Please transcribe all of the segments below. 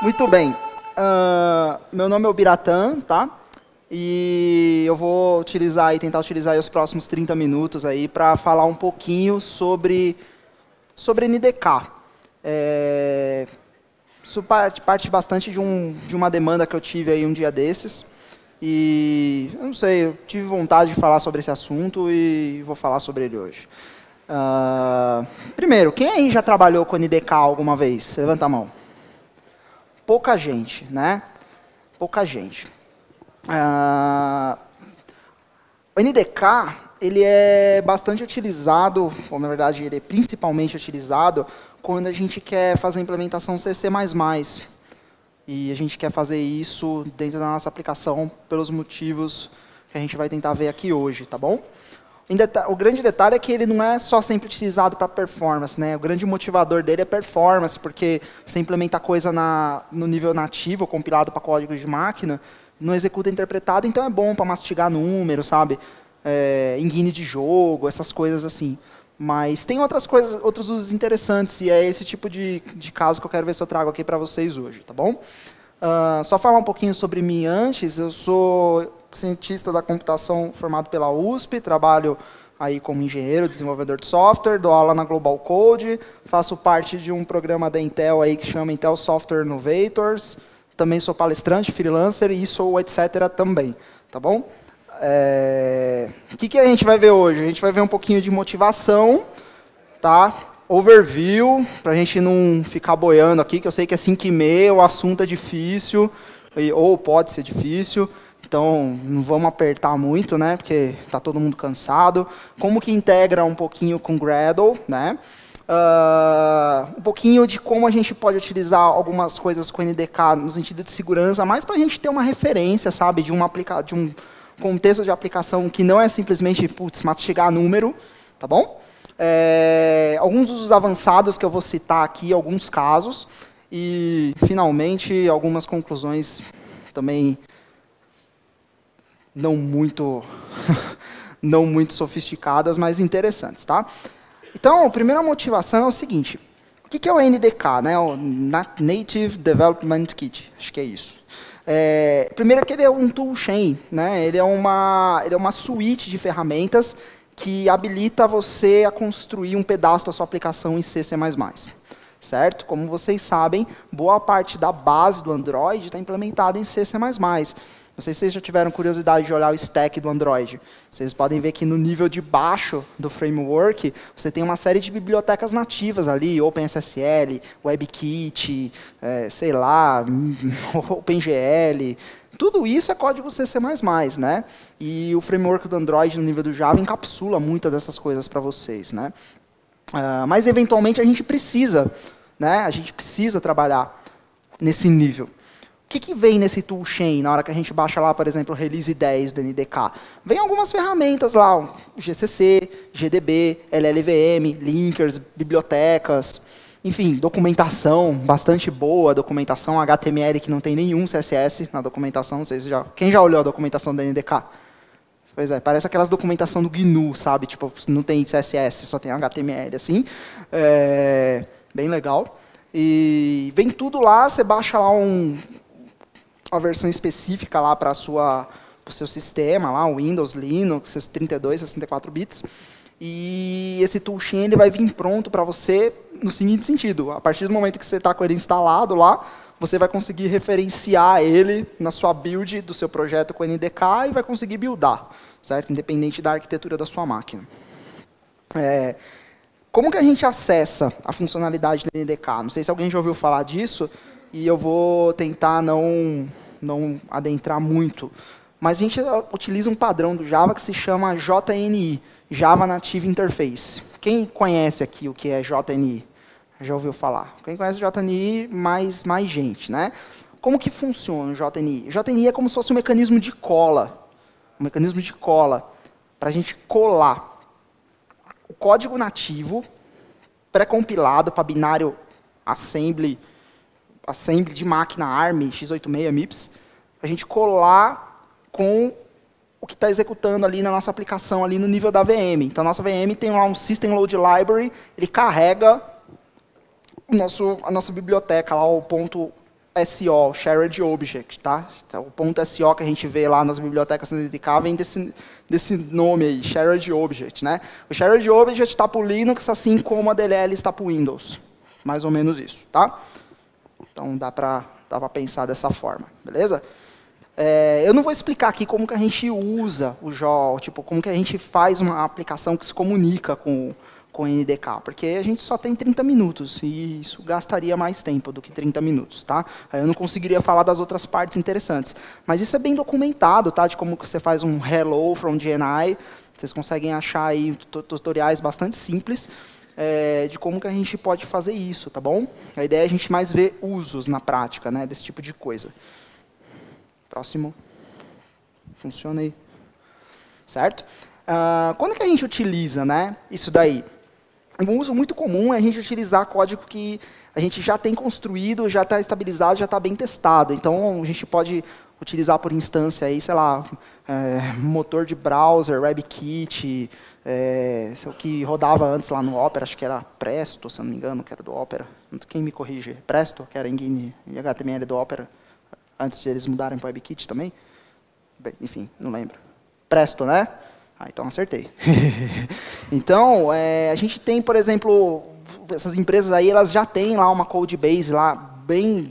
Muito bem. Meu nome é Biratã, tá? E eu vou tentar utilizar aí os próximos 30 minutos aí para falar um pouquinho sobre NDK. Isso parte bastante de uma demanda que eu tive aí um dia desses. E eu não sei, eu tive vontade de falar sobre esse assunto e vou falar sobre ele hoje. Primeiro, quem aí já trabalhou com NDK alguma vez? Levanta a mão. Pouca gente, né? Pouca gente. O NDK, ele é bastante utilizado, ou na verdade ele é principalmente utilizado quando a gente quer fazer a implementação CC++. E a gente quer fazer isso dentro da nossa aplicação pelos motivos que a gente vai tentar ver aqui hoje, tá bom? O grande detalhe é que ele não é só sempre utilizado para performance, né? O grande motivador dele é performance, porque você implementa coisa no nível nativo, compilado para código de máquina, não executa interpretado, então é bom para mastigar número, sabe? Engine de jogo, essas coisas assim. Mas tem outras coisas, outros usos interessantes, e é esse tipo de caso que eu quero ver se eu trago aqui para vocês hoje, tá bom? Só falar um pouquinho sobre mim antes, eu sou cientista da computação formado pela USP, trabalho aí como engenheiro, desenvolvedor de software, dou aula na Global Code, faço parte de um programa da Intel aí que chama Intel Software Innovators, também sou palestrante, freelancer e sou etc. também, tá bom? O que a gente vai ver hoje? A gente vai ver um pouquinho de motivação, tá? Overview, para a gente não ficar boiando aqui, que eu sei que é 5h30, o assunto é difícil, ou pode ser difícil, então não vamos apertar muito, né? Porque está todo mundo cansado. Como que integra um pouquinho com Gradle, né? Um pouquinho de como a gente pode utilizar algumas coisas com NDK no sentido de segurança, mais para a gente ter uma referência, sabe, de um contexto de aplicação que não é simplesmente, putz, mastigar número, tá bom? Alguns usos avançados que eu vou citar aqui, alguns casos, e, finalmente, algumas conclusões também não muito, não muito sofisticadas, mas interessantes, tá? Então, a primeira motivação é o seguinte, o que é o NDK, né? O Native Development Kit, acho que é isso. Primeiro que ele é um toolchain, né? Ele é uma suíte de ferramentas que habilita você a construir um pedaço da sua aplicação em C++. Certo? Como vocês sabem, boa parte da base do Android está implementada em C++. Não sei se vocês já tiveram curiosidade de olhar o stack do Android. Vocês podem ver que no nível de baixo do framework, você tem uma série de bibliotecas nativas ali, OpenSSL, WebKit, sei lá, OpenGL. Tudo isso é código C++, né? E o framework do Android no nível do Java encapsula muitas dessas coisas para vocês, né? Mas, eventualmente, a gente precisa, né? A gente precisa trabalhar nesse nível. O que vem nesse toolchain na hora que a gente baixa lá, por exemplo, o release 10 do NDK? Vem algumas ferramentas lá, o GCC, GDB, LLVM, linkers, bibliotecas, enfim, documentação bastante boa, documentação HTML que não tem nenhum CSS na documentação. Não sei se quem já olhou a documentação do NDK? Pois é, parece aquelas documentação do GNU, sabe? Tipo, não tem CSS, só tem HTML, assim. Bem legal. E vem tudo lá, você baixa lá uma versão específica lá para o seu sistema, lá, Windows, Linux, 32, 64 bits. E esse toolchain ele vai vir pronto para você no seguinte sentido. A partir do momento que você está com ele instalado lá, você vai conseguir referenciar ele na sua build do seu projeto com NDK e vai conseguir buildar, certo? Independente da arquitetura da sua máquina. Como que a gente acessa a funcionalidade do NDK? Não sei se alguém já ouviu falar disso, e eu vou tentar não adentrar muito. Mas a gente utiliza um padrão do Java que se chama JNI, Java Native Interface. Quem conhece aqui o que é JNI? Já ouviu falar? Quem conhece JNI, mais gente, né? Como que funciona o JNI? O JNI é como se fosse um mecanismo de cola. Um mecanismo de cola para a gente colar o código nativo pré-compilado para binário assembly de máquina ARM, x86, MIPS, a gente colar com o que está executando ali na nossa aplicação, ali no nível da VM. Então, a nossa VM tem lá um System Load Library, ele carrega a nossa biblioteca, lá, o ponto .so, Shared Object, tá? Então, o ponto .so que a gente vê lá nas bibliotecas do NDK vem desse nome aí, Shared Object, né? O Shared Object está para o Linux, assim como a DLL está para o Windows. Mais ou menos isso, tá? Então, dá para pensar dessa forma, beleza? Eu não vou explicar aqui como que a gente usa o JAWS, tipo, como que a gente faz uma aplicação que se comunica com o NDK, porque a gente só tem 30 minutos, e isso gastaria mais tempo do que 30 minutos, tá? Aí eu não conseguiria falar das outras partes interessantes. Mas isso é bem documentado, tá? De como que você faz um hello from GNI, vocês conseguem achar aí tutoriais bastante simples, de como que a gente pode fazer isso, tá bom? A ideia é a gente mais ver usos na prática, né, desse tipo de coisa. Próximo. Funciona aí. Certo? Quando que a gente utiliza, né, isso daí? Um uso muito comum é a gente utilizar código que a gente já tem construído, já está estabilizado, já está bem testado. Então, a gente pode utilizar por instância, aí, sei lá, motor de browser, WebKit, o que rodava antes lá no Opera, acho que era Presto, se não me engano, que era do Opera. Quem me corrige? Presto, que era engine e HTML do Opera, antes de eles mudarem para WebKit também? Bem, enfim, não lembro. Presto, né? Então acertei. Então, a gente tem, por exemplo, essas empresas aí, elas já têm lá uma code base lá bem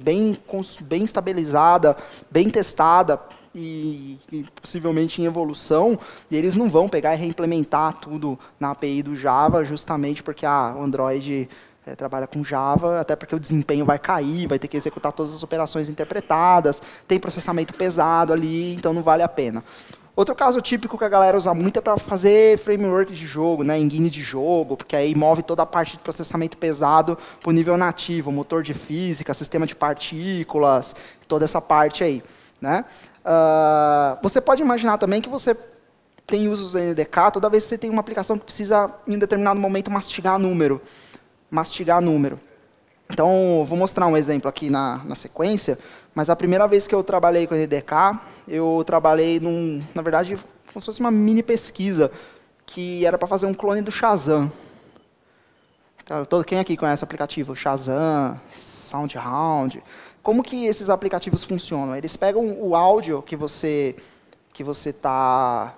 estabilizada, bem testada e possivelmente em evolução, e eles não vão pegar e reimplementar tudo na API do Java, justamente porque o Android trabalha com Java, até porque o desempenho vai cair, vai ter que executar todas as operações interpretadas, tem processamento pesado ali, então não vale a pena. Outro caso típico que a galera usa muito é para fazer framework de jogo, né, engine de jogo, porque aí move toda a parte de processamento pesado para o nível nativo, motor de física, sistema de partículas, toda essa parte aí, né? Você pode imaginar também que você tem usos do NDK, toda vez que você tem uma aplicação que precisa, em um determinado momento, mastigar número. Então, vou mostrar um exemplo aqui na sequência, mas a primeira vez que eu trabalhei com o NDK, eu trabalhei na verdade, como se fosse uma mini pesquisa, que era para fazer um clone do Shazam. Então, quem aqui conhece o aplicativo Shazam, SoundHound? Como que esses aplicativos funcionam? Eles pegam o áudio que você tá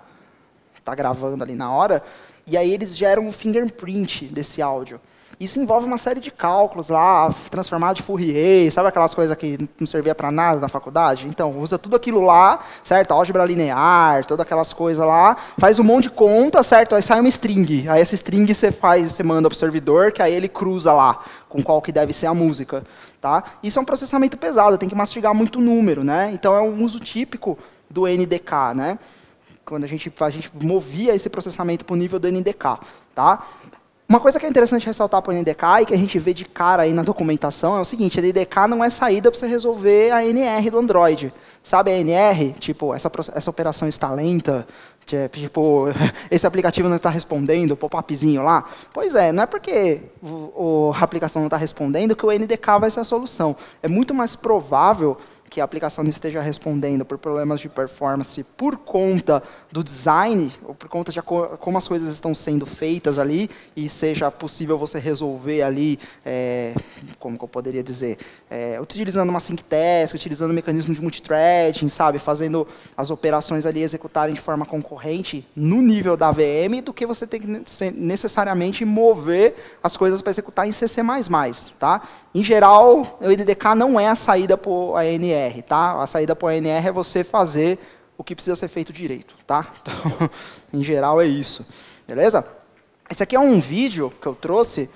gravando ali na hora, e aí eles geram o fingerprint desse áudio. Isso envolve uma série de cálculos lá, transformar de Fourier, sabe aquelas coisas que não servia para nada na faculdade? Então, usa tudo aquilo lá, certo? Álgebra linear, todas aquelas coisas lá, faz um monte de conta, certo? Aí sai uma string. Aí essa string você manda para o servidor, que aí ele cruza lá com qual que deve ser a música, tá? Isso é um processamento pesado, tem que mastigar muito número, né? Então, é um uso típico do NDK, né? Quando a gente movia esse processamento para o nível do NDK, tá? Uma coisa que é interessante ressaltar para o NDK e que a gente vê de cara aí na documentação é o seguinte: a NDK não é saída para você resolver a NR do Android. Sabe a NR? Tipo, essa operação está lenta, tipo, esse aplicativo não está respondendo, o pop-upzinho lá. Pois é, não é porque a aplicação não está respondendo que o NDK vai ser a solução. É muito mais provável que a aplicação não esteja respondendo por problemas de performance por conta do design, ou por conta de como as coisas estão sendo feitas ali, e seja possível você resolver ali, como que eu poderia dizer, utilizando uma sync task, utilizando um mecanismo de multithreading, sabe, fazendo as operações ali executarem de forma concorrente no nível da VM, do que você tem que necessariamente mover as coisas para executar em C++, tá? Em geral, o NDK não é a saída para a ANR, tá? A saída para a ANR é você fazer o que precisa ser feito direito, tá? Então, em geral, é isso. Beleza? Esse aqui é um vídeo que eu trouxe,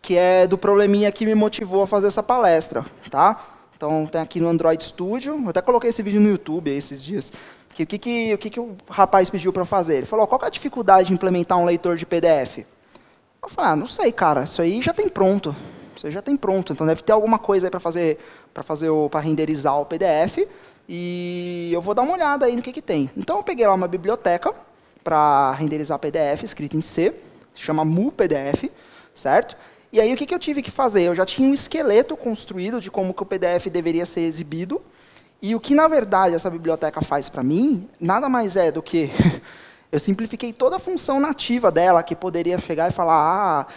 que é do probleminha que me motivou a fazer essa palestra, tá? Então, tem aqui no Android Studio, eu até coloquei esse vídeo no YouTube esses dias. O que o rapaz pediu para fazer? Ele falou: qual que é a dificuldade de implementar um leitor de PDF? Eu falei: não sei, cara, isso aí já tem pronto. Isso aí já tem pronto, então deve ter alguma coisa aí para renderizar o PDF, e eu vou dar uma olhada aí no que tem. Então eu peguei lá uma biblioteca para renderizar PDF, escrita em C, chama MuPDF, certo? E aí o que eu tive que fazer? Eu já tinha um esqueleto construído de como que o PDF deveria ser exibido, e o que na verdade essa biblioteca faz para mim, nada mais é do que Eu simplifiquei toda a função nativa dela, que poderia chegar e falar,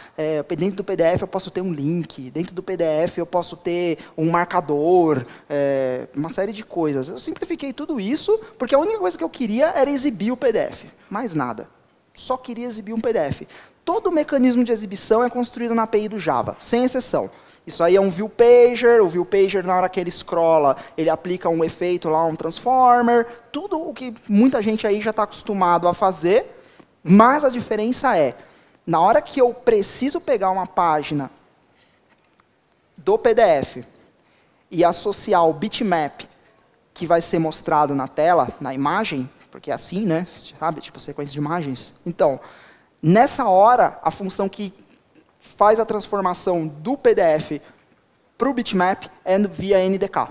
dentro do PDF eu posso ter um link, dentro do PDF eu posso ter um marcador, uma série de coisas. Eu simplifiquei tudo isso, porque a única coisa que eu queria era exibir o PDF, mais nada. Só queria exibir um PDF. Todo o mecanismo de exibição é construído na API do Java, sem exceção. Isso aí é um view pager, o view pager, na hora que ele scrolla, ele aplica um efeito lá, um transformer, tudo o que muita gente aí já está acostumado a fazer, mas a diferença é, na hora que eu preciso pegar uma página do PDF e associar o bitmap que vai ser mostrado na tela, na imagem, porque é assim, né, sabe, tipo sequência de imagens. Então, nessa hora, a função que faz a transformação do PDF para o bitmap é via NDK.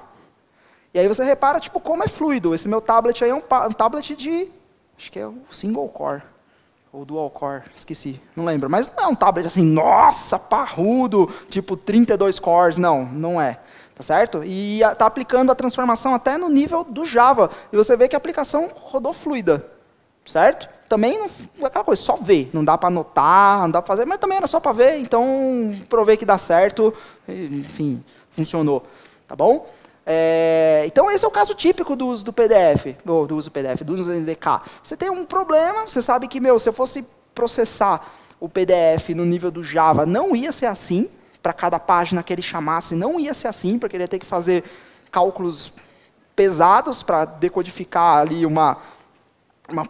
E aí você repara tipo, como é fluido. Esse meu tablet aí é um tablet de, acho que é o single core, ou dual core, esqueci, não lembro. Mas não é um tablet assim, nossa, parrudo, tipo 32 cores, não é. Tá certo? E está aplicando a transformação até no nível do Java. E você vê que a aplicação rodou fluida. Certo? Também não é aquela coisa, só ver. Não dá para anotar, não dá para fazer, mas também era só para ver, então provei que dá certo, enfim, funcionou. Tá bom? Então esse é o caso típico do uso do PDF, ou do uso do NDK. Você tem um problema, você sabe que, se eu fosse processar o PDF no nível do Java, não ia ser assim, para cada página que ele chamasse, não ia ser assim, porque ele ia ter que fazer cálculos pesados para decodificar ali uma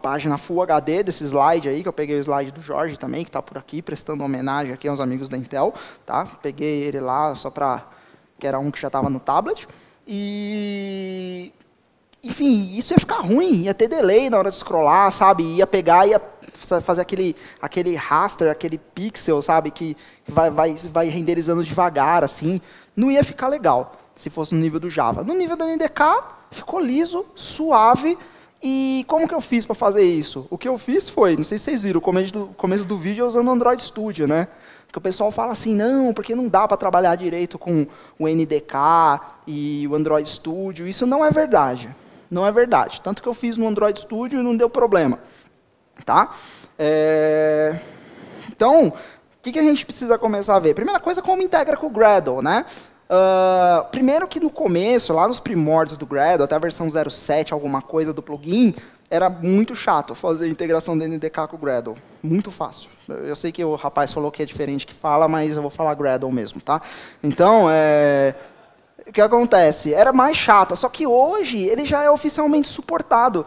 página Full HD desse slide aí, que eu peguei o slide do Jorge também, que está por aqui, prestando homenagem aqui aos amigos da Intel. Tá? Peguei ele lá, só para... que era um que já estava no tablet. E... enfim, isso ia ficar ruim, ia ter delay na hora de scrollar, sabe? Ia pegar, ia fazer aquele raster, aquele pixel, sabe? Que vai renderizando devagar, assim. Não ia ficar legal, se fosse no nível do Java. No nível do NDK, ficou liso, suave. E como que eu fiz para fazer isso? O que eu fiz foi, não sei se vocês viram, o começo do vídeo usando o Android Studio, né? Que o pessoal fala assim, não, porque não dá para trabalhar direito com o NDK e o Android Studio. Isso não é verdade. Não é verdade. Tanto que eu fiz no Android Studio e não deu problema. Tá? Então, o que a gente precisa começar a ver? Primeira coisa, como integra com o Gradle, né? Primeiro que no começo, lá nos primórdios do Gradle, até a versão 0.7, alguma coisa do plugin, era muito chato fazer a integração do NDK com o Gradle. Muito fácil. Eu sei que o rapaz falou que é diferente que fala, mas eu vou falar Gradle mesmo, tá? Então, o que acontece? Era mais chata, só que hoje ele já é oficialmente suportado.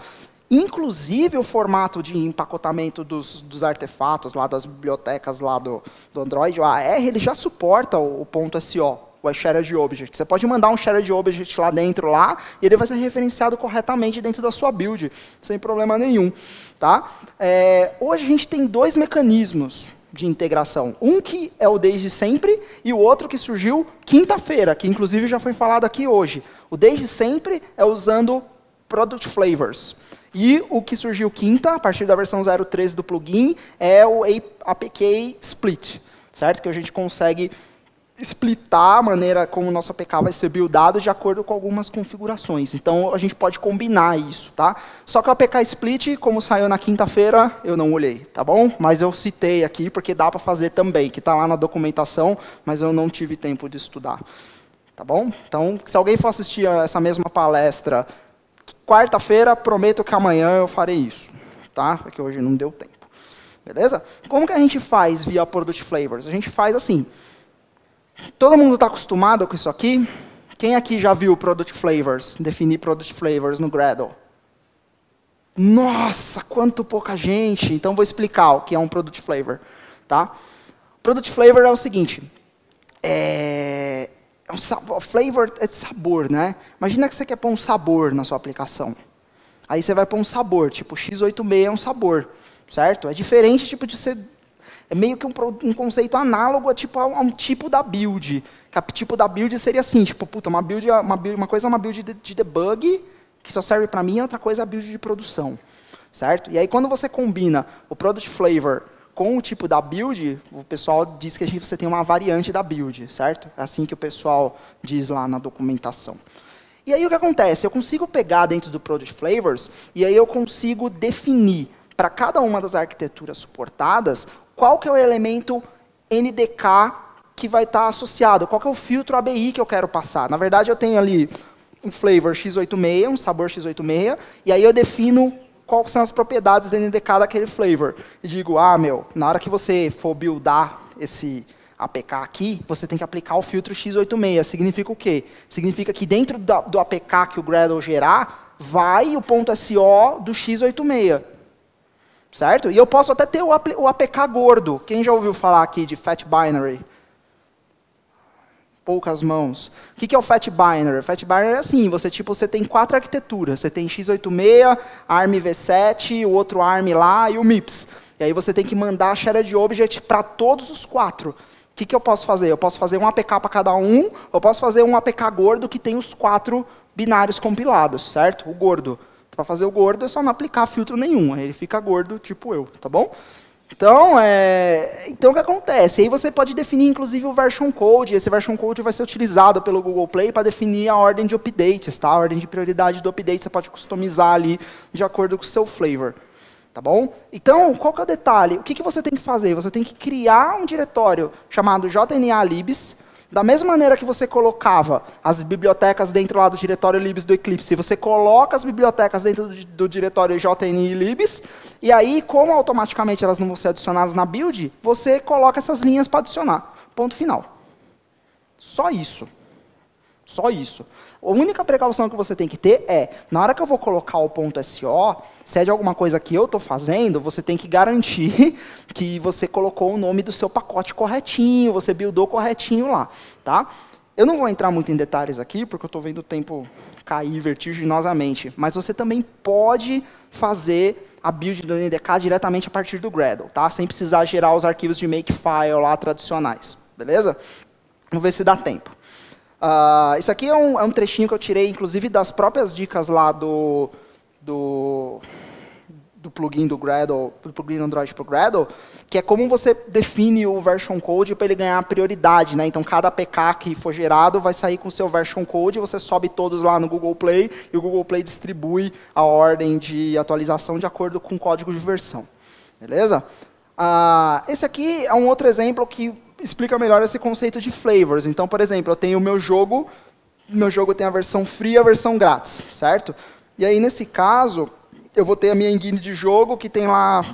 Inclusive o formato de empacotamento dos artefatos, lá das bibliotecas lá do Android, o AR, ele já suporta o .so, o Shared Object. Você pode mandar um Shared Object lá dentro, e ele vai ser referenciado corretamente dentro da sua build, sem problema nenhum. Tá? Hoje a gente tem dois mecanismos de integração. Um que é o desde sempre e o outro que surgiu quinta-feira, que inclusive já foi falado aqui hoje. O desde sempre é usando Product Flavors. E o que surgiu quinta, a partir da versão 0.13 do plugin, é o APK Split, certo? Que a gente consegue splitar a maneira como o nosso APK vai ser buildado de acordo com algumas configurações. Então, a gente pode combinar isso, tá? Só que o APK Split, como saiu na quinta-feira, eu não olhei, tá bom? Mas eu citei aqui, porque dá para fazer também, que está lá na documentação, mas eu não tive tempo de estudar. Tá bom? Então, se alguém for assistir a essa mesma palestra quarta-feira, prometo que amanhã eu farei isso, tá? Porque hoje não deu tempo. Beleza? Como que a gente faz via Product Flavors? A gente faz assim. Todo mundo está acostumado com isso aqui? Quem aqui já viu Product Flavors? Definir Product Flavors no Gradle? Nossa, quanto pouca gente! Então vou explicar o que é um Product Flavor. Tá? Product Flavor é o seguinte. Flavor é de sabor, né? Imagina que você quer pôr um sabor na sua aplicação. Aí você vai pôr um sabor, tipo x86 é um sabor, certo? É diferente tipo de ser... É meio que um conceito análogo a um tipo da build. Que o tipo da build seria assim, tipo, puta, uma coisa é uma build de debug, que só serve para mim, outra coisa é a build de produção, certo? E aí quando você combina o Product Flavor com o tipo da build, o pessoal diz que você tem uma variante da build, certo? É assim que o pessoal diz lá na documentação. E aí o que acontece? Eu consigo pegar dentro do Product Flavors, e aí eu consigo definir para cada uma das arquiteturas suportadas, qual que é o elemento NDK que vai estar associado, qual que é o filtro ABI que eu quero passar. Na verdade, eu tenho ali um flavor x86, um sabor x86, e aí eu defino quais são as propriedades do NDK daquele flavor. E digo, na hora que você for buildar esse APK aqui, você tem que aplicar o filtro x86. Significa o quê? Significa que dentro do APK que o Gradle gerar, vai o ponto .so do x86. Certo? E eu posso até ter o APK gordo. Quem já ouviu falar aqui de Fat Binary? Poucas mãos. O que é o Fat Binary? Fat Binary é assim, você tem 4 arquiteturas. Você tem x86, ARM v7, o outro ARM lá e o MIPS. E aí você tem que mandar a shared object para todos os 4. O que eu posso fazer? Eu posso fazer um APK para cada um, ou posso fazer um APK gordo que tem os 4 binários compilados, certo? O gordo. Para fazer o gordo é só não aplicar filtro nenhum, aí ele fica gordo, tipo eu, tá bom? Então, o que acontece? Aí você pode definir, inclusive, o version code. Esse version code vai ser utilizado pelo Google Play para definir a ordem de updates, tá? A ordem de prioridade do update você pode customizar ali de acordo com o seu flavor. Tá bom? Então, qual que é o detalhe? O que você tem que fazer? Você tem que criar um diretório chamado jnalibs. Da mesma maneira que você colocava as bibliotecas dentro lá do diretório libs do Eclipse, você coloca as bibliotecas dentro do diretório jnlibs, e aí, como automaticamente elas não vão ser adicionadas na build, você coloca essas linhas para adicionar. Ponto final. Só isso. Só isso. A única precaução que você tem que ter é, na hora que eu vou colocar o ponto .so, se é de alguma coisa que eu estou fazendo, você tem que garantir que você colocou o nome do seu pacote corretinho, você buildou corretinho lá. Tá? Eu não vou entrar muito em detalhes aqui, porque eu estou vendo o tempo cair vertiginosamente, mas você também pode fazer a build do NDK diretamente a partir do Gradle, tá? Sem precisar gerar os arquivos de makefile lá tradicionais. Beleza? Vamos ver se dá tempo. Isso aqui é um trechinho que eu tirei, inclusive, das próprias dicas lá do plugin do Gradle, do plugin Android para o Gradle, que é como você define o version code para ele ganhar prioridade, né? Então, cada APK que for gerado vai sair com o seu version code, você sobe todos lá no Google Play, e o Google Play distribui a ordem de atualização de acordo com o código de versão. Beleza? Esse aqui é um outro exemplo que explica melhor esse conceito de flavors. Então, por exemplo, eu tenho o meu jogo tem a versão free e a versão grátis, certo? E aí, nesse caso, eu vou ter a minha engine de jogo, que tem lá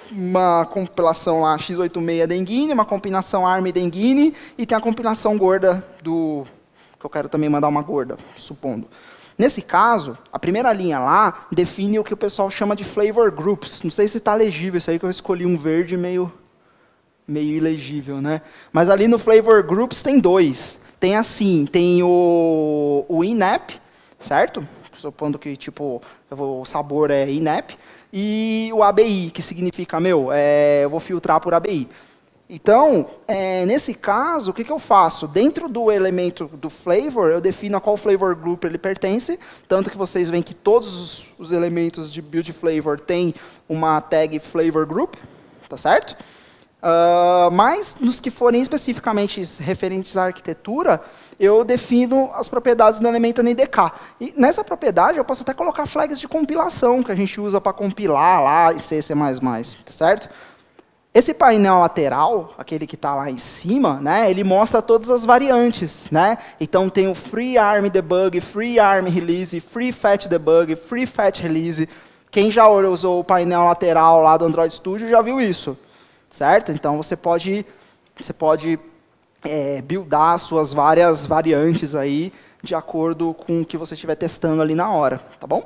uma compilação lá x86 da engine, uma combinação ARM da engine, e tem a combinação gorda que eu quero também mandar uma gorda, supondo. Nesse caso, a primeira linha lá define o que o pessoal chama de flavor groups. Não sei se está legível isso aí, que eu escolhi um verde meio ilegível, né? Mas ali no flavor groups tem 2. Tem assim, tem o inap, certo? Supondo que tipo o sabor é inap, e o ABI, que significa, eu vou filtrar por ABI. Então, nesse caso, o que eu faço? Dentro do elemento do flavor, eu defino a qual flavor group ele pertence, tanto que vocês veem que todos os elementos de build flavor têm uma tag flavor group, tá certo? Mas, nos que forem especificamente referentes à arquitetura, eu defino as propriedades do elemento NDK. E nessa propriedade, eu posso até colocar flags de compilação, que a gente usa para compilar lá e C++, tá certo? Esse painel lateral, aquele que está lá em cima, né, ele mostra todas as variantes. Né? Então, tem o Free ARM Debug, Free ARM Release, Free Fat Debug, Free Fat Release. Quem já usou o painel lateral lá do Android Studio já viu isso. Certo? Então, você pode buildar suas várias variantes aí de acordo com o que você estiver testando ali na hora. Tá bom?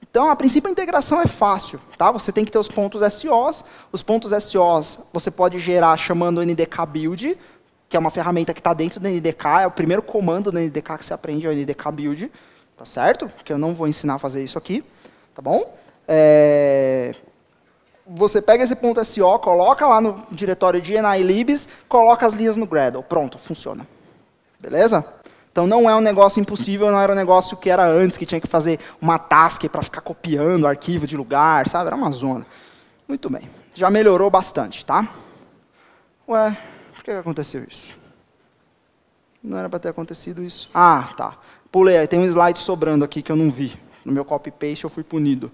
Então, a princípio, a integração é fácil. Tá? Você tem que ter os pontos SOs. Os pontos SOs você pode gerar chamando o NDK Build, que é uma ferramenta que está dentro do NDK. É o primeiro comando do NDK que você aprende, é o NDK Build. Tá certo? Porque eu não vou ensinar a fazer isso aqui. Tá bom? Você pega esse ponto .so, coloca lá no diretório de jnlibs, coloca as linhas no Gradle. Pronto, funciona. Beleza? Então, não é um negócio impossível, não era um negócio que era antes, que tinha que fazer uma task para ficar copiando arquivo de lugar, sabe? Era uma zona. Muito bem. Já melhorou bastante, tá? Ué, por que aconteceu isso? Não era para ter acontecido isso. Tá. Pulei, tem um slide sobrando aqui que eu não vi. No meu copy-paste eu fui punido.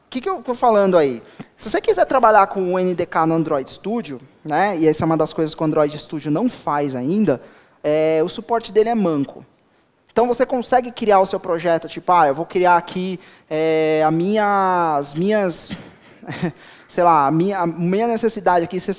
Que eu estou falando aí? Se você quiser trabalhar com o NDK no Android Studio, né, e essa é uma das coisas que o Android Studio não faz ainda, o suporte dele é manco. Então, você consegue criar o seu projeto, tipo, eu vou criar aqui as minhas sei lá, a minha necessidade aqui, C++,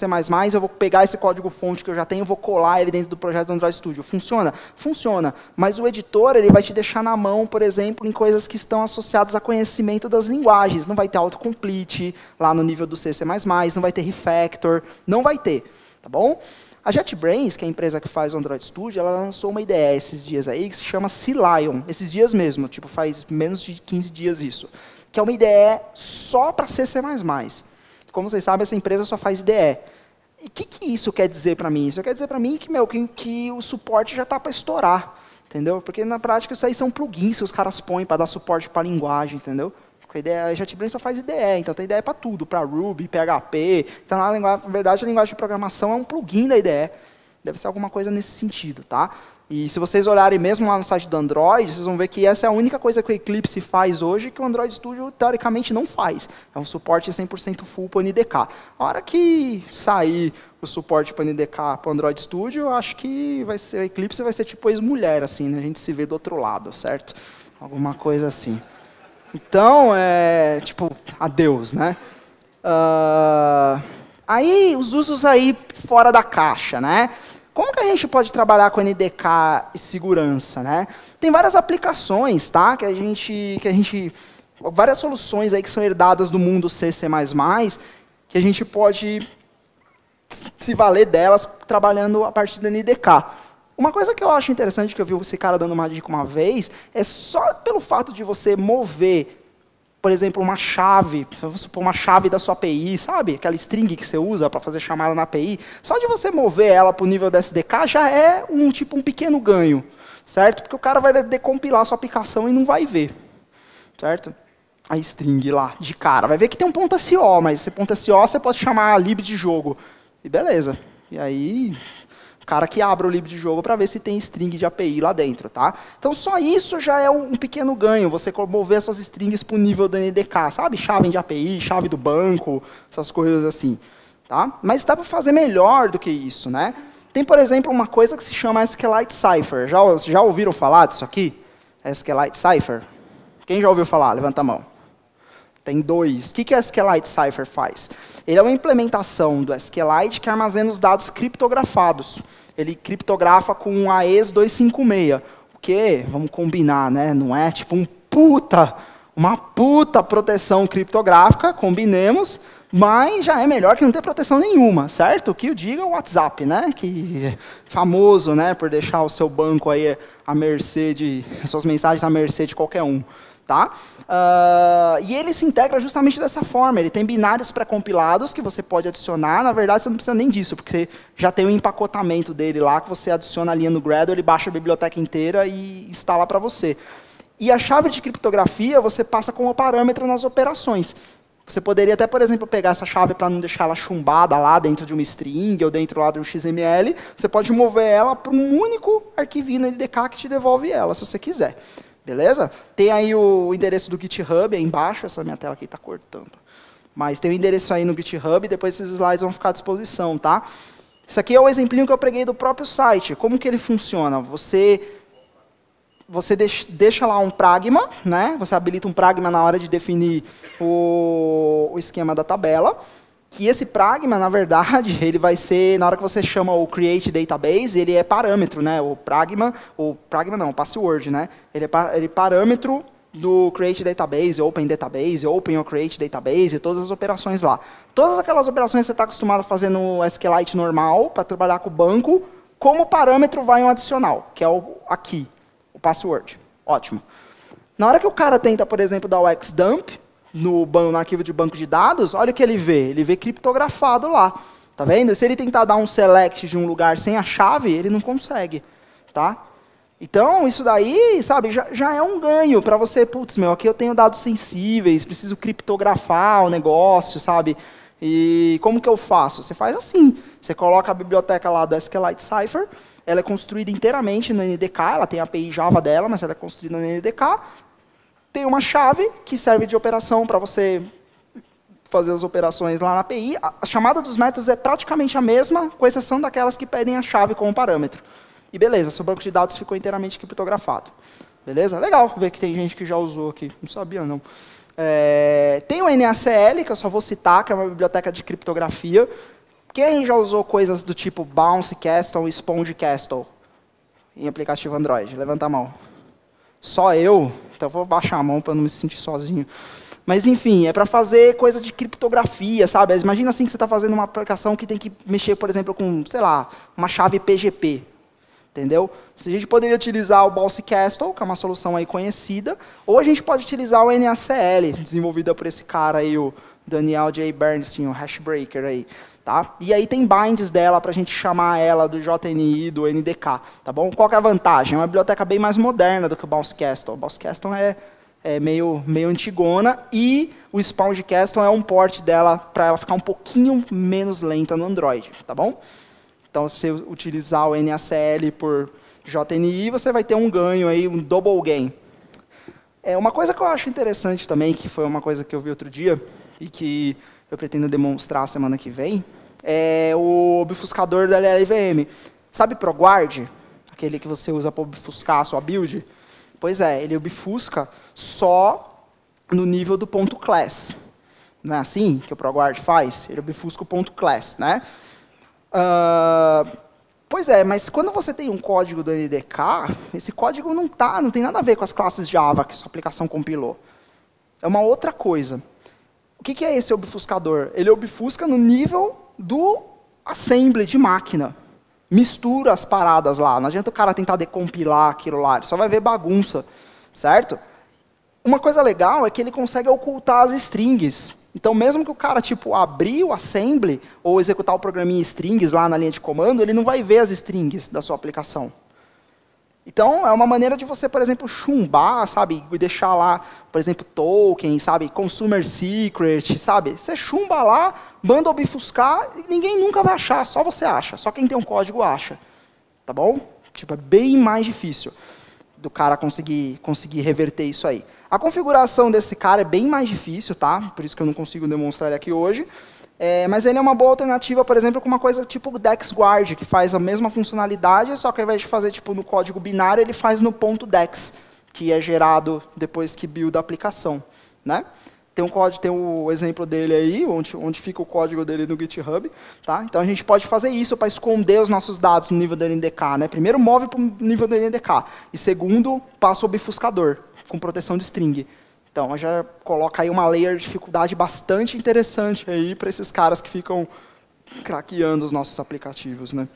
eu vou pegar esse código-fonte que eu já tenho, vou colar ele dentro do projeto do Android Studio. Funciona? Funciona. Mas o editor ele vai te deixar na mão, por exemplo, em coisas que estão associadas a conhecimento das linguagens. Não vai ter autocomplete lá no nível do C++, não vai ter refactor, não vai ter. Tá bom? A JetBrains, que é a empresa que faz o Android Studio, ela lançou uma IDE esses dias aí, que se chama CLion. Esses dias mesmo, tipo, faz menos de 15 dias isso. Que é uma IDE só para C++. Como vocês sabem, essa empresa só faz IDE. E o que isso quer dizer para mim? Isso quer dizer para mim que o suporte já está para estourar, entendeu? Porque, na prática, isso aí são plugins que os caras põem para dar suporte para a linguagem, entendeu? Porque a JetBrains só faz IDE, então tem IDE para tudo, para Ruby, PHP. Então, na verdade, a linguagem de programação é um plugin da IDE. Deve ser alguma coisa nesse sentido, tá? E se vocês olharem mesmo lá no site do Android, vocês vão ver que essa é a única coisa que o Eclipse faz hoje que o Android Studio, teoricamente, não faz. É um suporte 100% full para o NDK. A hora que sair o suporte para o NDK para o Android Studio, eu acho que o Eclipse vai ser tipo ex-mulher, assim, né? A gente se vê do outro lado, certo? Alguma coisa assim. Então, tipo, adeus, né? Aí, os usos aí fora da caixa, né? Como que a gente pode trabalhar com NDK e segurança, né? Tem várias aplicações, tá? Várias soluções aí que são herdadas do mundo C++, que a gente pode se valer delas trabalhando a partir do NDK. Uma coisa que eu acho interessante, que eu vi esse cara dando uma dica uma vez, é só pelo fato de você mover, por exemplo, uma chave, vamos supor uma chave da sua API, sabe? Aquela string que você usa para fazer chamada na API. Só de você mover ela para o nível da SDK já é um pequeno ganho, certo? Porque o cara vai decompilar a sua aplicação e não vai ver, certo? A string lá, de cara. Vai ver que tem um ponto .so, mas esse ponto .so você pode chamar a lib de jogo. E beleza. E aí, o cara que abre o lib de jogo para ver se tem string de API lá dentro, tá? Então, só isso já é um pequeno ganho, você mover suas strings para o nível do NDK, sabe? Chave de API, chave do banco, essas coisas assim, tá? Mas dá para fazer melhor do que isso, né? Tem, por exemplo, uma coisa que se chama SQLite Cipher. Já ouviram falar disso aqui? SQLite Cipher? Quem já ouviu falar? Levanta a mão. Tem dois. O que o SQLite Cipher faz? Ele é uma implementação do SQLite que armazena os dados criptografados. Ele criptografa com um AES 256. O que, vamos combinar, né? Não é tipo uma puta proteção criptográfica, combinemos, mas já é melhor que não ter proteção nenhuma, certo? O que eu digo é o WhatsApp, né? Que é famoso, né, por deixar o seu banco aí à mercê suas mensagens à mercê de qualquer um. Tá? E ele se integra justamente dessa forma. Ele tem binários pré-compilados que você pode adicionar. Na verdade, você não precisa nem disso, porque você já tem o empacotamento dele lá, que você adiciona a linha no Gradle, ele baixa a biblioteca inteira e instala para você. E a chave de criptografia você passa como parâmetro nas operações. Você poderia até, por exemplo, pegar essa chave para não deixar ela chumbada lá dentro de uma string ou dentro lá de um XML. Você pode mover ela para um único arquivinho no NDK que te devolve ela, se você quiser. Beleza? Tem aí o endereço do GitHub aí embaixo, essa minha tela aqui está cortando. Mas tem o endereço aí no GitHub e depois esses slides vão ficar à disposição, tá? Isso aqui é um exemplinho que eu preguei do próprio site. Como que ele funciona? Você deixa lá um pragma, né? Você habilita um pragma na hora de definir o esquema da tabela. E esse pragma, na verdade, ele vai ser, na hora que você chama o create database, ele é parâmetro, né? O password, né? Ele é parâmetro do create database, open database, open ou create database, todas as operações lá. Todas aquelas operações que você está acostumado a fazer no SQLite normal, para trabalhar com o banco, como parâmetro vai um adicional, que é aqui, o password. Ótimo. Na hora que o cara tenta, por exemplo, dar o xdump, no arquivo de banco de dados, olha o que ele vê. Ele vê criptografado lá. Tá vendo? Se ele tentar dar um select de um lugar sem a chave, ele não consegue. Tá? Então, isso daí, sabe, já é um ganho para você. Putz, aqui eu tenho dados sensíveis, preciso criptografar o negócio, sabe? E como que eu faço? Você faz assim. Você coloca a biblioteca lá do SQLite Cipher, ela é construída inteiramente no NDK, ela tem a API Java dela, mas ela é construída no NDK. tem uma chave que serve de operação para você fazer as operações lá na API. A chamada dos métodos é praticamente a mesma, com exceção daquelas que pedem a chave como parâmetro. E beleza, seu banco de dados ficou inteiramente criptografado. Beleza? Legal ver que tem gente que já usou aqui. Não sabia, não. Tem o NaCl, que eu só vou citar, que é uma biblioteca de criptografia. Quem já usou coisas do tipo Bounce Castle e Sponge Castle em aplicativo Android? Levanta a mão. Só eu? Então eu vou baixar a mão para não me sentir sozinho. Mas, enfim, é para fazer coisa de criptografia, sabe? Imagina assim que você está fazendo uma aplicação que tem que mexer, por exemplo, com, sei lá, uma chave PGP. Entendeu? Se a gente poderia utilizar o Bounce Castle, que é uma solução aí conhecida, ou a gente pode utilizar o NaCl, desenvolvida por esse cara aí, o Daniel J. Bernstein, o Hashbreaker aí. Tá? E aí tem binds dela para a gente chamar ela do JNI, do NDK. Tá bom? Qual que é a vantagem? É uma biblioteca bem mais moderna do que o Bounce Castle. O Bounce Castle é meio antigona, e o Sponge Castle é um port dela para ela ficar um pouquinho menos lenta no Android. Tá bom? Então, se você utilizar o NaCl por JNI, você vai ter um ganho aí, um double gain. Uma coisa que eu acho interessante também, que foi uma coisa que eu vi outro dia, e que eu pretendo demonstrar semana que vem, é o obfuscador da LLVM. Sabe ProGuard? Aquele que você usa para obfuscar a sua build? Pois é, ele obfusca só no nível do ponto .class. Não é assim que o ProGuard faz? Ele obfusca o ponto .class, né? Pois é, mas quando você tem um código do NDK, esse código não tem nada a ver com as classes Java que sua aplicação compilou. É uma outra coisa. O que é esse obfuscador? Ele obfusca no nível do assembly de máquina. Mistura as paradas lá. Não adianta o cara tentar decompilar aquilo lá, ele só vai ver bagunça, certo? Uma coisa legal é que ele consegue ocultar as strings. Então, mesmo que o cara tipo abrir o assembly ou executar o programinha strings lá na linha de comando, ele não vai ver as strings da sua aplicação. Então, é uma maneira de você, por exemplo, chumbar, sabe, e deixar lá, por exemplo, token, sabe, consumer secret, sabe? Você chumba lá, manda obfuscar e ninguém nunca vai achar, só você acha, só quem tem um código acha. Tá bom? Tipo, é bem mais difícil do cara conseguir reverter isso aí. A configuração desse cara é bem mais difícil, tá? Por isso que eu não consigo demonstrar ele aqui hoje. Mas ele é uma boa alternativa, por exemplo, com uma coisa tipo o DexGuard, que faz a mesma funcionalidade, só que ao invés de fazer tipo, no código binário, ele faz no ponto .dex, que é gerado depois que build a aplicação. Né? Tem o exemplo dele aí, onde fica o código dele no GitHub. Tá? Então a gente pode fazer isso para esconder os nossos dados no nível do NDK. Né? Primeiro, move para o nível do NDK. E segundo, passa o obfuscador, com proteção de string. Então, já coloca aí uma layer de dificuldade bastante interessante aí para esses caras que ficam craqueando os nossos aplicativos. Né?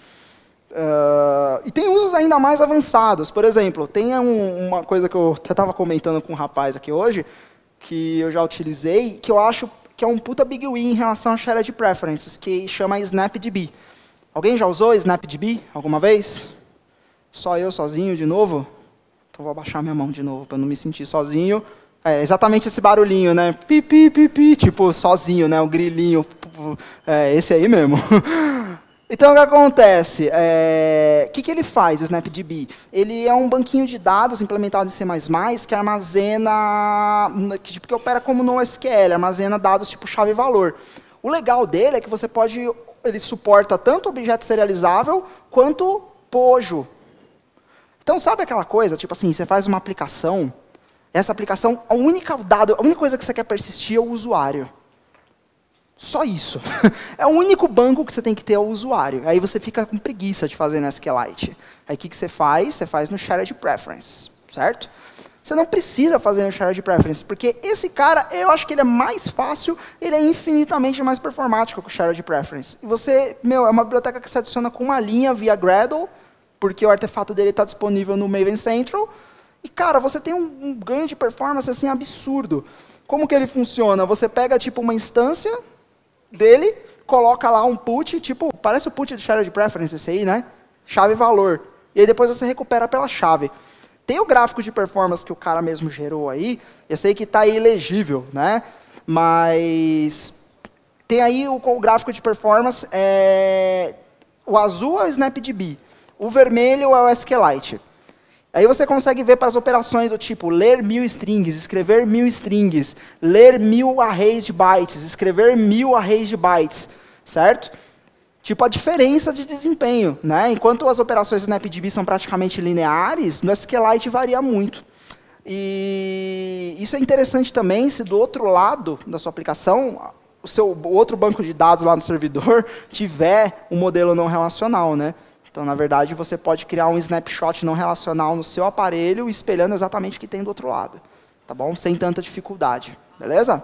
E tem usos ainda mais avançados. Por exemplo, tem uma coisa que eu até estava comentando com um rapaz aqui hoje, que eu já utilizei, que eu acho que é um puta big win em relação a shared preferences, que chama SnapDB. Alguém já usou SnapDB alguma vez? Só eu sozinho de novo? Então, vou abaixar minha mão de novo para não me sentir sozinho. Exatamente esse barulhinho, né? Pi, pi, pi, pi, tipo sozinho, né? O grilinho. Esse aí mesmo. Então, o que acontece? O que ele faz, o SnapDB? Ele é um banquinho de dados implementado em C++, que armazena, que opera como NoSQL, armazena dados tipo chave e valor. O legal dele é que ele suporta tanto objeto serializável quanto POJO. Então, sabe aquela coisa, tipo assim, você faz uma aplicação, essa aplicação, a única coisa que você quer persistir é o usuário. Só isso. É o único banco que você tem que ter é o usuário. Aí você fica com preguiça de fazer na SQLite. Aí o que você faz? Você faz no Shared Preference, certo? Você não precisa fazer no Shared Preference, porque esse cara, eu acho que ele é mais fácil, ele é infinitamente mais performático que o Shared Preference. E você, é uma biblioteca que se adiciona com uma linha via Gradle, porque o artefato dele está disponível no Maven Central. E, cara, você tem um ganho de performance assim, absurdo. Como que ele funciona? Você pega tipo, uma instância dele, coloca lá um put, tipo, parece o put de Shared Preference esse aí, né? Chave e valor. E aí depois você recupera pela chave. Tem o gráfico de performance que o cara mesmo gerou aí, eu sei que está ilegível, né? Mas tem aí o gráfico de performance, o azul é o SnapDB, o vermelho é o SQLite. Aí você consegue ver para as operações do tipo ler 1000 strings, escrever 1000 strings, ler 1000 arrays de bytes, escrever 1000 arrays de bytes, certo? Tipo a diferença de desempenho, né? Enquanto as operações SnapDB são praticamente lineares, no SQLite varia muito. E isso é interessante também se do outro lado da sua aplicação, o outro banco de dados lá no servidor tiver um modelo não relacional, né? Então, na verdade, você pode criar um snapshot não relacional no seu aparelho, espelhando exatamente o que tem do outro lado. Tá bom? Sem tanta dificuldade. Beleza?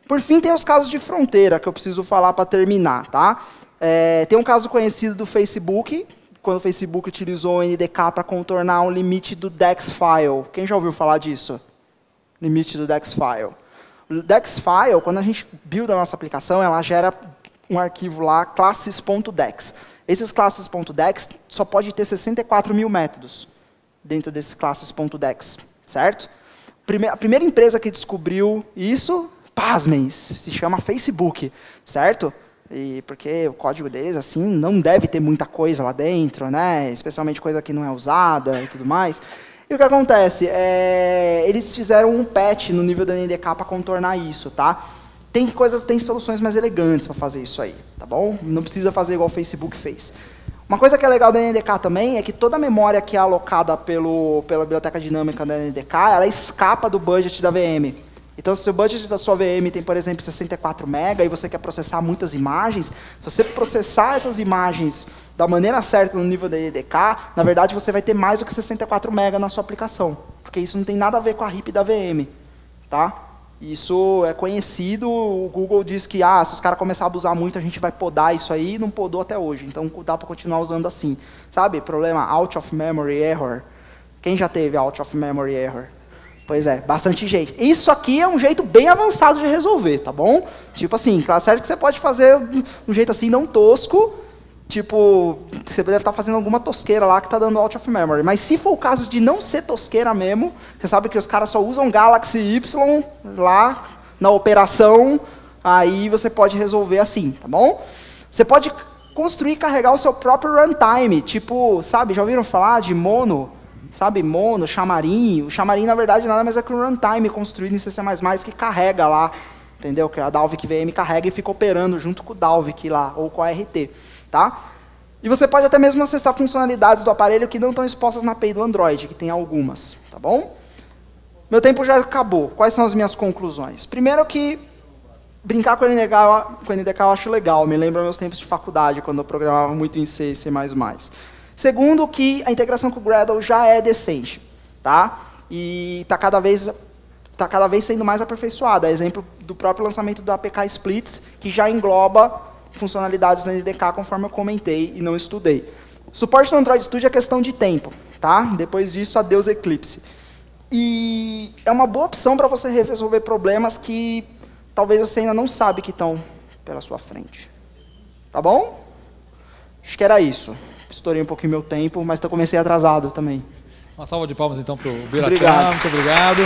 Por fim, tem os casos de fronteira, que eu preciso falar para terminar. Tá? Tem um caso conhecido do Facebook, quando o Facebook utilizou o NDK para contornar um limite do DEX-file. Quem já ouviu falar disso? Limite do DEX-file. O DEX-file, quando a gente builda a nossa aplicação, ela gera um arquivo lá, classes.dex. Esses classes.dex só pode ter 64.000 métodos dentro desses classes.dex, certo? A primeira empresa que descobriu isso, pasmem, se chama Facebook, certo? E porque o código deles assim não deve ter muita coisa lá dentro, né? Especialmente coisa que não é usada e tudo mais. E o que acontece? Eles fizeram um patch no nível do NDK para contornar isso, tá? Tem soluções mais elegantes para fazer isso aí, tá bom? Não precisa fazer igual o Facebook fez. Uma coisa que é legal do NDK também é que toda a memória que é alocada pela biblioteca dinâmica da NDK, ela escapa do budget da VM. Então, se o budget da sua VM tem, por exemplo, 64 MB e você quer processar muitas imagens, se você processar essas imagens da maneira certa no nível da NDK, na verdade, você vai ter mais do que 64 MB na sua aplicação, porque isso não tem nada a ver com a RIP da VM, tá? Isso é conhecido, o Google diz que se os caras começarem a abusar muito, a gente vai podar isso aí, e não podou até hoje, então dá para continuar usando assim. Sabe, problema out of memory error. Quem já teve out of memory error? Pois é, bastante gente. Isso aqui é um jeito bem avançado de resolver, tá bom? Tipo assim, claro, certo que você pode fazer um jeito assim, não tosco, tipo, você deve estar fazendo alguma tosqueira lá que está dando out of memory. Mas se for o caso de não ser tosqueira mesmo, você sabe que os caras só usam Galaxy Y lá na operação, aí você pode resolver assim, tá bom? Você pode construir e carregar o seu próprio runtime, tipo, sabe, já ouviram falar de Mono? Sabe, Mono, Xamarin. O Xamarin, na verdade, nada mais é que um runtime construído em C++ que carrega lá, entendeu? Que a Dalvik VM carrega e fica operando junto com o Dalvik lá, ou com a RT. Tá? E você pode até mesmo acessar funcionalidades do aparelho que não estão expostas na API do Android, que tem algumas, tá bom? Meu tempo já acabou. Quais são as minhas conclusões? Primeiro que brincar com o NDK eu acho legal, me lembra meus tempos de faculdade, quando eu programava muito em C e C++. Segundo que a integração com o Gradle já é decente, tá? E está cada vez sendo mais aperfeiçoada. Exemplo do próprio lançamento do APK Splits, que já engloba funcionalidades no NDK, conforme eu comentei e não estudei. Suporte no Android Studio é questão de tempo, tá? Depois disso, adeus Eclipse. E é uma boa opção para você resolver problemas que talvez você ainda não sabe que estão pela sua frente. Tá bom? Acho que era isso. Estourei um pouquinho meu tempo, mas comecei atrasado também. Uma salva de palmas, então, para o Biratan. Obrigado. Muito obrigado.